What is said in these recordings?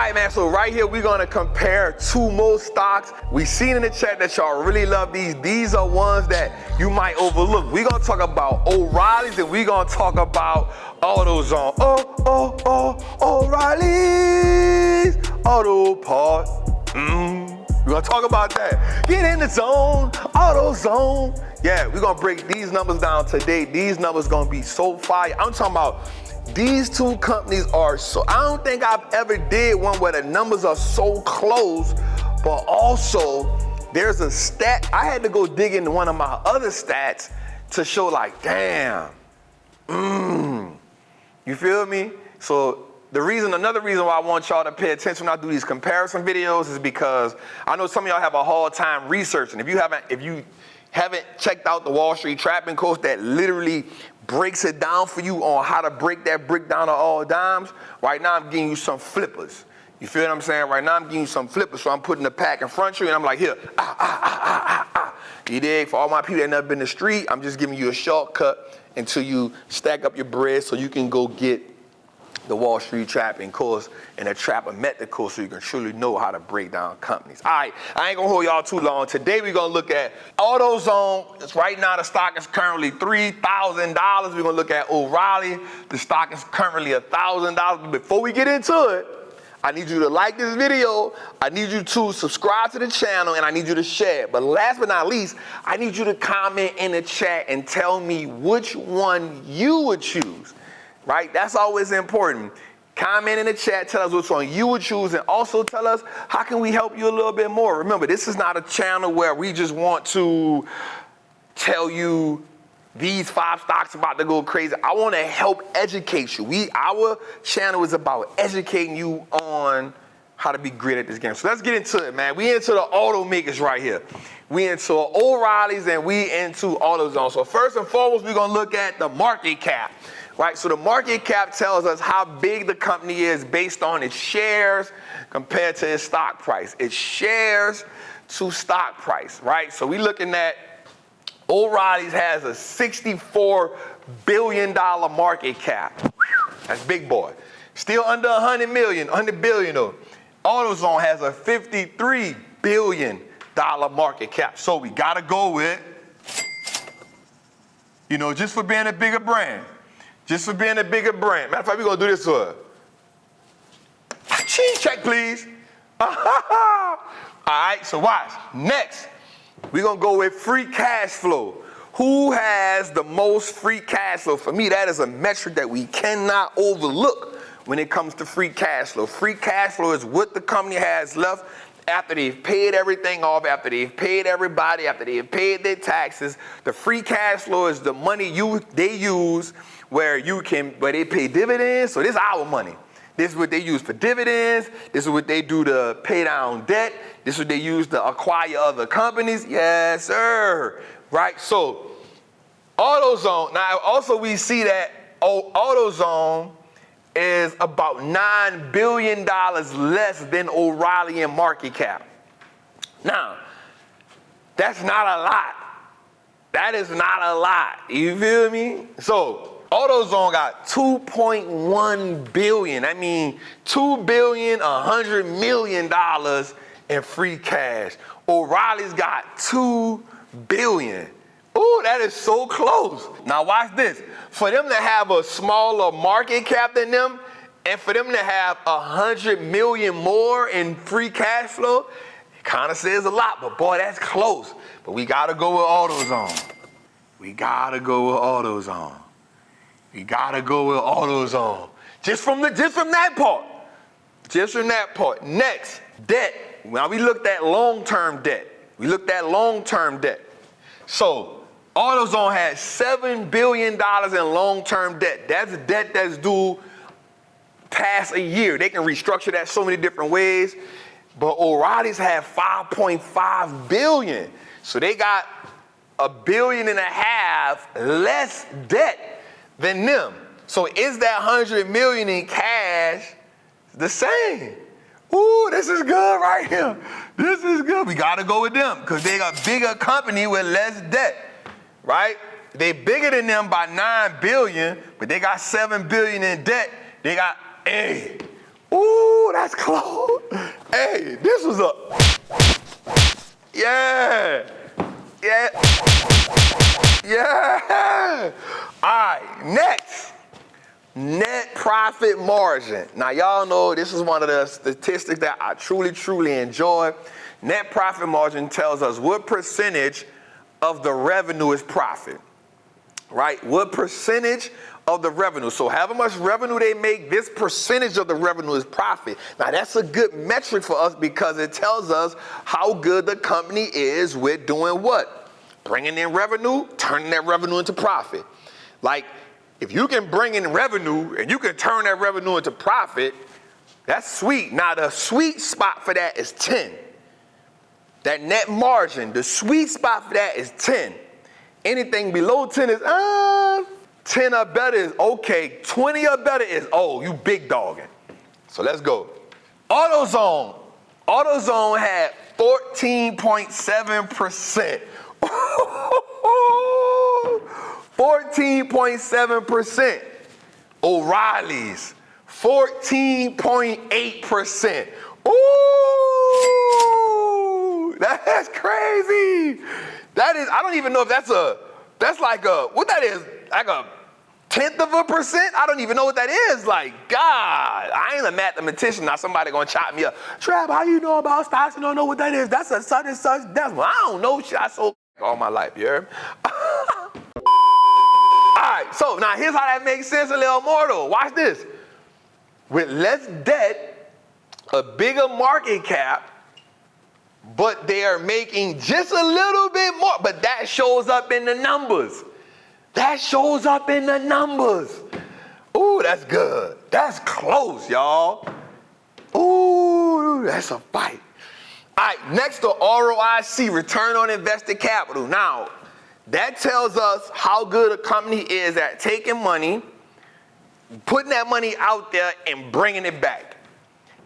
right, man, so right here we're gonna compare two more stocks. We seen in the chat that y'all really love these. These are ones that you might overlook. We're gonna talk about O'Reilly's and we're gonna talk about AutoZone. O'Reilly's Auto Part. We're gonna talk about that. Get in the zone, AutoZone. Yeah, we're gonna break these numbers down today. These numbers gonna be so fire. I'm talking about these two companies are so, I don't think I've ever did one where the numbers are so close, but also there's a stat. I had to go dig into one of my other stats to show like, damn, you feel me? So another reason why I want y'all to pay attention when I do these comparison videos is because I know some of y'all have a hard time researching. If you haven't checked out the Wallstreet trapping course that literally breaks it down for you on how to break that brick down to all dimes, right now I'm giving you some flippers. You feel what I'm saying? Right now I'm giving you some flippers, so I'm putting the pack in front of you and I'm like, here, You dig? For all my people that never been to the street, I'm just giving you a shortcut until you stack up your bread so you can go get the Wallstreet trapping course and the trapper method course so you can truly know how to break down companies. All right, I ain't gonna hold y'all too long. Today we're gonna look at AutoZone. It's right now the stock is currently $3,000. We're gonna look at O'Reilly. The stock is currently $1,000. Before we get into it, I need you to like this video, I need you to subscribe to the channel, and I need you to share. But last but not least, I need you to comment in the chat and tell me which one you would choose. Right? That's always important. Comment in the chat, tell us which one you would choose, and also tell us how can we help you a little bit more. Remember, this is not a channel where we just want to tell you these 5 stocks about to go crazy. I want to help educate you. Our channel is about educating you on how to be great at this game. So let's get into it, man. We into the automakers right here. We into O'Reilly's and we into AutoZone. So first and foremost, we're gonna look at the market cap. Right, so the market cap tells us how big the company is based on its shares compared to its stock price. Its shares to stock price, right? So we looking at O'Reilly's has a $64 billion market cap. That's big boy. Still under 100 billion though. AutoZone has a $53 billion market cap. So we gotta go with, just for being a bigger brand. Just for being a bigger brand. Matter of fact, we're gonna do this to her. Cheese check, please. All right, so watch. Next, we're gonna go with free cash flow. Who has the most free cash flow? For me, that is a metric that we cannot overlook when it comes to free cash flow. Free cash flow is what the company has left after they've paid everything off, after they've paid everybody, after they've paid their taxes. The free cash flow is the money they use where they pay dividends. So this is our money. This is what they use for dividends. This is what they do to pay down debt. This is what they use to acquire other companies. Yes, sir. Right? So AutoZone, now also we see that AutoZone is about $9 billion less than O'Reilly in market cap. Now, that's not a lot. That is not a lot. You feel me? So AutoZone got $2.1 billion. I mean, $2.1 billion in free cash. O'Reilly's got $2 billion. Ooh, that is so close. Now watch this. For them to have a smaller market cap than them, and for them to have 100 million more in free cash flow, it kind of says a lot, but boy, that's close. But we gotta go with AutoZone. We gotta go with AutoZone. We gotta go with AutoZone. Just from that part. Just from that part. Next, debt. Now we looked at long-term debt. So AutoZone has $7 billion in long-term debt. That's debt that's due past a year. They can restructure that so many different ways. But O'Reilly's have $5.5 billion. So they got $1.5 billion less debt than them. So is that 100 million in cash the same? Ooh, this is good right here. This is good. We gotta go with them because they got a bigger company with less debt, right? They bigger than them by 9 billion, but they got 7 billion in debt. They got, Ooh, that's close. Hey, this was a, yeah. All right, next, net profit margin. Now, y'all know this is one of the statistics that I truly enjoy. Net profit margin tells us what percentage of the revenue is profit, right? What percentage of the revenue. So however much revenue they make, this percentage of the revenue is profit. Now that's a good metric for us because it tells us how good the company is with doing what? Bringing in revenue, turning that revenue into profit. Like if you can bring in revenue and you can turn that revenue into profit, that's sweet. Now the sweet spot for that is 10. That net margin, the sweet spot for that is 10. Anything below 10 is 10 or better is okay. 20 or better is, oh, you big dogging. So let's go. AutoZone. AutoZone had 14.7%. 14.7%. O'Reilly's, 14.8%. Ooh, that's crazy. That is, I don't even know if that's like a, what that is, like a 1/10 of a percent? I don't even know what that is. Like, God, I ain't a mathematician. Now somebody gonna chop me up. Trav, how you know about stocks? You don't know what that is? That's a such and such decimal. I don't know shit. I sold all my life, you heard me? All right, so now here's how that makes sense a little more though. Watch this. With less debt, a bigger market cap, but they are making just a little bit more. But that shows up in the numbers. That shows up in the numbers. Ooh, that's good. That's close, y'all. Ooh, that's a fight. All right, next to ROIC, return on invested capital. Now, that tells us how good a company is at taking money, putting that money out there and bringing it back.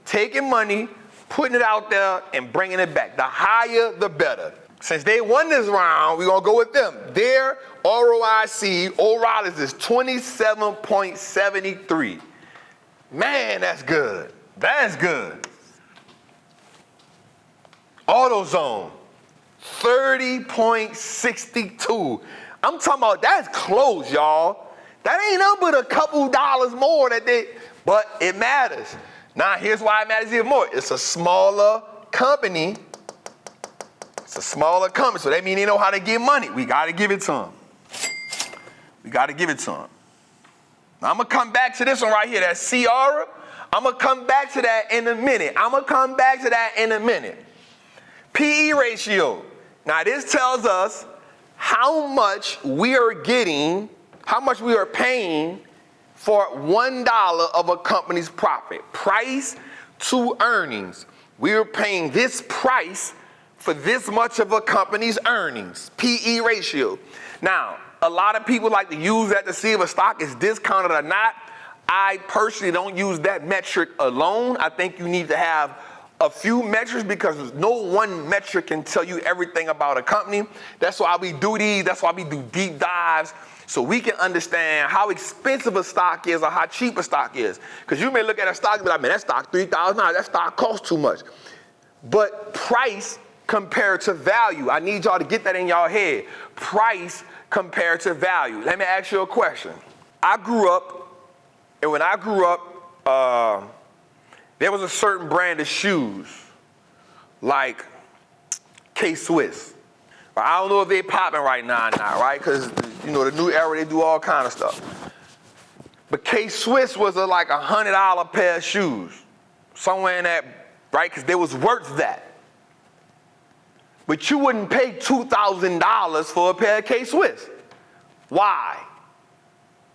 Taking money, putting it out there and bringing it back. The higher, the better. Since they won this round, we're going to go with them. Their ROIC, O'Reilly's is 27.73. Man, that's good. That's good. AutoZone, 30.62. I'm talking about that's close, y'all. That ain't up but a couple dollars more but it matters. Now, here's why it matters even more. It's a smaller company. It's a smaller company, so that means they know how to get money. We got to give it to them. We got to give it to them. Now, I'm going to come back to this one right here, that Ciara. I'm going to come back to that in a minute. PE ratio. Now, this tells us how much we are getting, how much we are paying for $1 of a company's profit. Price to earnings. We are paying this price for this much of a company's earnings. PE ratio. Now, a lot of people like to use that to see if a stock is discounted or not. I personally don't use that metric alone. I think you need to have a few metrics because no one metric can tell you everything about a company. That's why we do these. That's why we do deep dives, so we can understand how expensive a stock is or how cheap a stock is. Because you may look at a stock and be like, man, that stock $3,000, that stock costs too much. But price compared to value, I need y'all to get that in y'all head. Price compared to value. Let me ask you a question. I grew up, and when I grew up, there was a certain brand of shoes, like K-Swiss. I don't know if they're popping right now, right? Because, you know, the new era, they do all kind of stuff. But K-Swiss was like $100 pair of shoes. Somewhere in that, right? Because they was worth that. But you wouldn't pay $2,000 for a pair of K-Swiss. Why?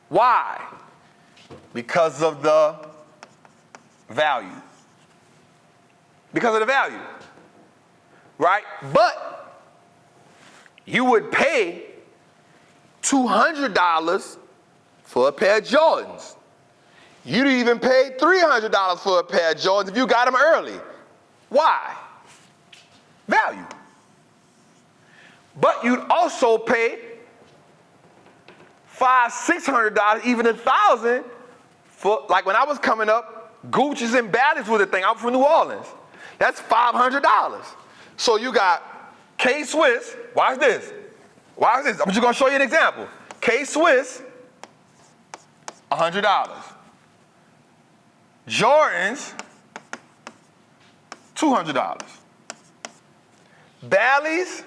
Why? Because of the value. Because of the value. Right? But you would pay $200 for a pair of Jordans. You'd even pay $300 for a pair of Jordans if you got them early. Why? Value. But you'd also pay $500, $600, even $1,000 for, like when I was coming up, Gucci's and Bally's was the thing. I'm from New Orleans. That's $500. So you got K-Swiss. Watch this. Watch this. I'm just gonna show you an example. K-Swiss, $100. Jordans, $200. Bally's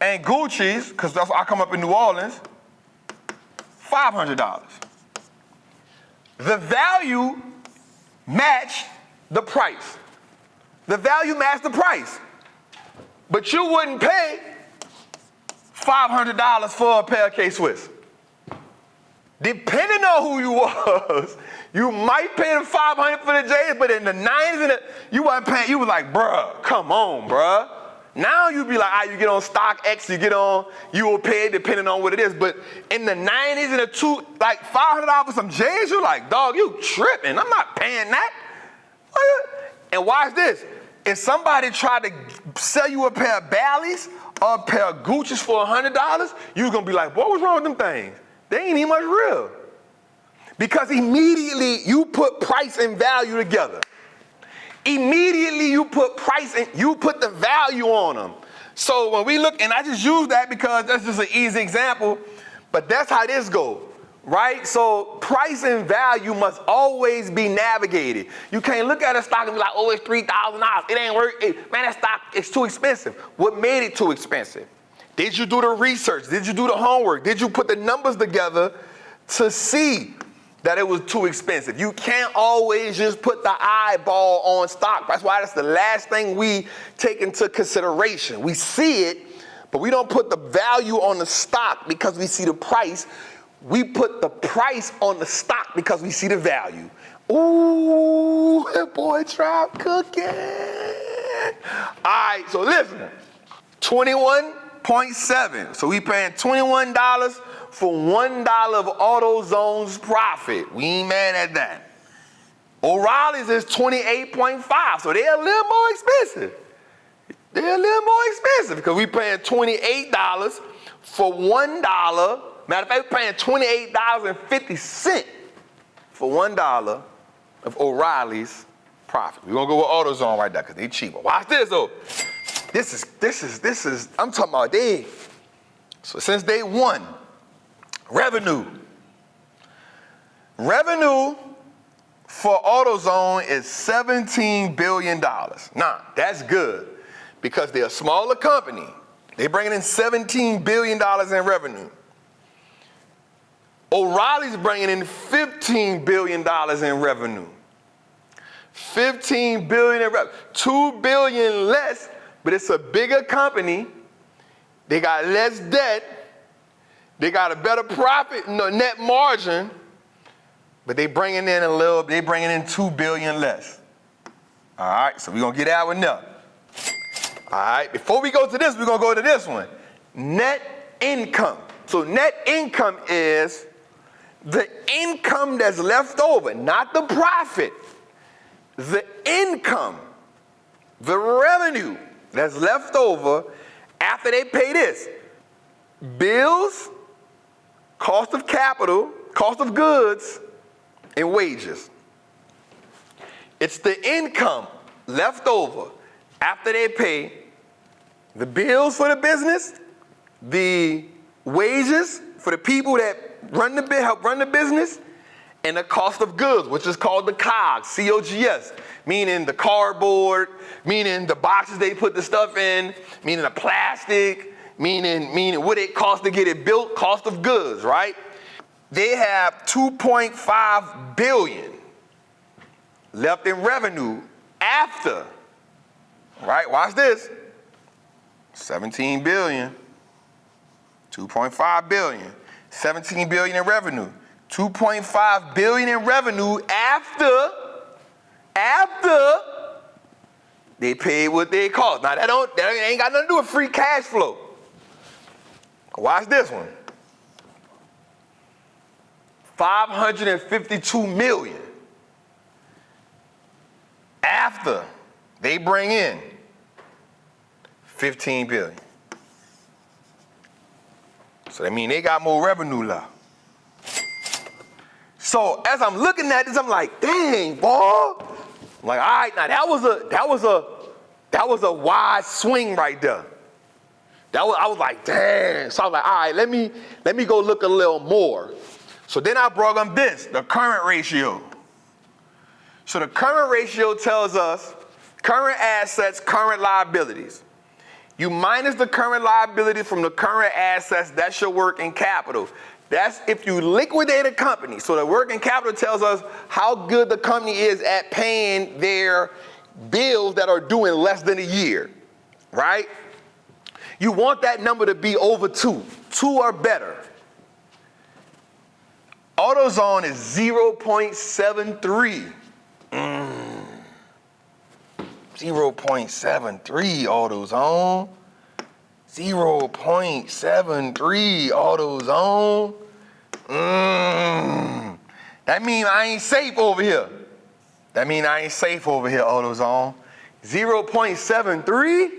and Gucci's, because I come up in New Orleans, $500. The value matched the price. The value matched the price. But you wouldn't pay $500 for a pair of K-Swiss. Depending on who you was, you might pay the $500 for the J's, but in the 90s, you wasn't paying. You was like, bruh, come on, bruh. Now you be like, you get on StockX, you will pay it depending on what it is. But in the 90s and like $500 for some J's, you're like, dog, you tripping. I'm not paying that. And watch this. If somebody tried to sell you a pair of Bally's or a pair of Gucci's for $100, you're gonna be like, what was wrong with them things? They ain't even much real. Because immediately you put price and value together. Immediately you put price and you put the value on them. So when we look, and I just use that because that's just an easy example, but that's how this goes, right? So price and value must always be navigated. You can't look at a stock and be like, oh, it's $3,000. It ain't worth it. Man, that stock is too expensive. What made it too expensive? Did you do the research? Did you do the homework? Did you put the numbers together to see that it was too expensive? You can't always just put the eyeball on stock. That's why that's the last thing we take into consideration. We see it, but we don't put the value on the stock because we see the price. We put the price on the stock because we see the value. Ooh, that boy tried cooking. All right, so listen, 21.7. So we paying $21 for $1 of AutoZone's profit. We ain't mad at that. O'Reilly's is 28.5, so they're a little more expensive. They're a little more expensive because we paying $28 for $1. Matter of fact, we're paying $28.50 for $1 of O'Reilly's profit. We're gonna go with AutoZone right there because they cheaper. Watch this though. This is, I'm talking about so since day one, revenue for AutoZone is $17 billion. Now, that's good because they're a smaller company. They're bringing in $17 billion in revenue. O'Reilly's bringing in $15 billion in revenue. $15 billion in revenue. $2 billion less, but it's a bigger company. They got less debt. They got a better profit, net margin, but they bringing in $2 billion less. All right, so we're gonna get that one now. All right, before we go to this, we're gonna go to this one. Net income. So net income is the income that's left over, not the profit. The income, the revenue that's left over after they pay this. Bills, cost of capital, cost of goods, and wages. It's the income left over after they pay the bills for the business, the wages for the people that help run the business, and the cost of goods, which is called the COGS, C-O-G-S, meaning the cardboard, meaning the boxes they put the stuff in, meaning the plastic, meaning what it costs to get it built, cost of goods, right? They have $2.5 billion left in revenue after, right? Watch this. 17 billion, 2.5 billion, 17 billion in revenue, 2.5 billion in revenue after they paid what they cost. Now that ain't got nothing to do with free cash flow. Watch this one. 552 million after they bring in 15 billion. So that means they got more revenue left. So as I'm looking at this, I'm like, dang, boy. I'm like, all right, now that was a wide swing right there. I was like, damn. So I was like, all right, let me go look a little more. So then I brought on this, the current ratio. So the current ratio tells us current assets, current liabilities. You minus the current liabilities from the current assets, that's your working capital. That's if you liquidate a company. So the working capital tells us how good the company is at paying their bills that are due in less than a year, right? You want that number to be over 2. 2 or better. AutoZone is 0.73. 0.73 AutoZone. 0.73 AutoZone. That means I ain't safe over here. AutoZone. 0.73.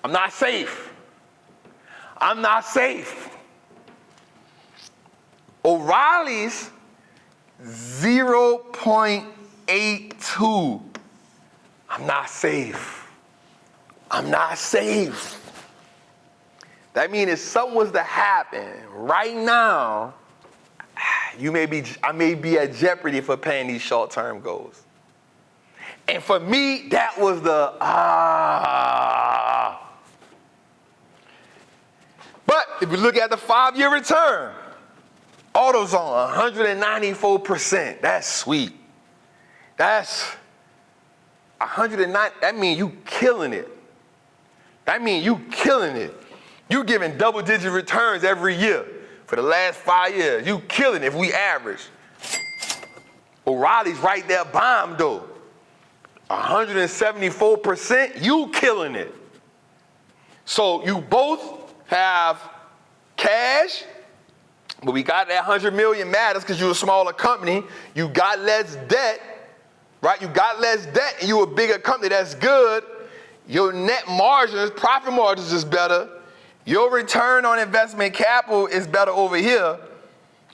I'm not safe. O'Reilly's 0.82. I'm not safe. That means if something was to happen right now, I may be at jeopardy for paying these short-term goals. And for me, that was the But if you look at the 5-year return, AutoZone, 194%. That's sweet. That's 109. That means you killing it. You giving double-digit returns every year for the last 5 years. You killing it if we average. O'Reilly's right there, bomb though. 174%, you killing it. So you both have cash, but we got that 100 million matters because you're a smaller company. You got less debt, right? You got less debt and you're a bigger company. That's good. Your net margins, profit margins is better. Your return on investment capital is better over here.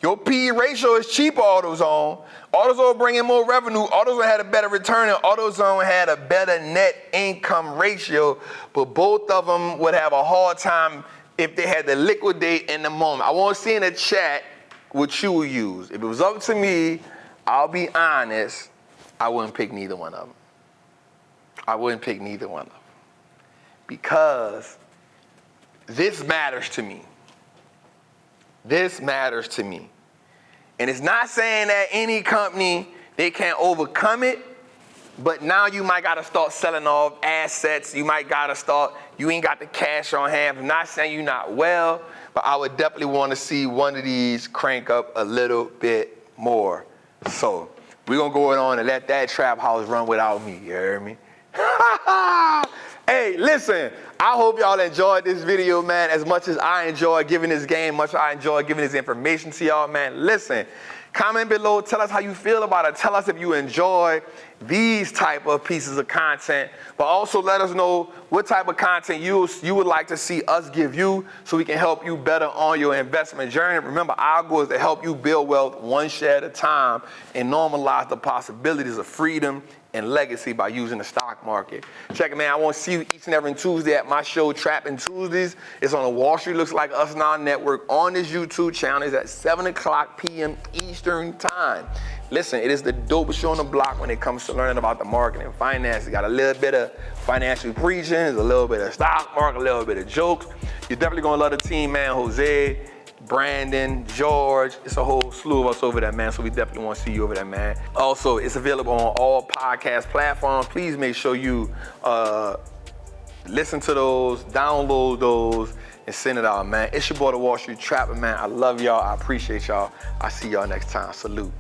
Your PE ratio is cheaper, AutoZone. AutoZone bringing more revenue. AutoZone had a better return and AutoZone had a better net income ratio, but both of them would have a hard time if they had to liquidate in the moment. I want to see in the chat what you would use. If it was up to me, I'll be honest, I wouldn't pick neither one of them. Because this matters to me. And it's not saying that any company, they can't overcome it, but now you might got to start selling off assets. You ain't got the cash on hand. I'm not saying you're not well, but I would definitely want to see one of these crank up a little bit more. So we're going to go on and let that trap house run without me. You heard me? Hey, listen, I hope y'all enjoyed this video, man, as much as I enjoy giving this game, much I enjoy giving this information to y'all, man. Listen, comment below, tell us how you feel about it. Tell us if you enjoy these type of pieces of content, but also let us know what type of content you would like to see us give you so we can help you better on your investment journey. Remember, our goal is to help you build wealth one share at a time and normalize the possibilities of freedom and legacy by using the stock market. Check it, man. I want to see you each and every Tuesday at my show, Trapping Tuesdays. It's on the Wall Street Looks Like Us Now network on this YouTube channel. It's at 7 o'clock p.m. Eastern time. Listen, it is the dopest show on the block when it comes to learning about the market and finance. It got a little bit of financial preaching, a little bit of stock market, a little bit of jokes. You're definitely going to love the team, man. Jose, Brandon, George, it's a whole slew of us over there, man, so we definitely want to see you over there, man. Also, it's available on all podcast platforms. Please make sure you listen to those, download those, and send it out, man. It's your boy, the Wall Street Trapper, man. I love y'all. I appreciate y'all. I'll see y'all next time. Salute.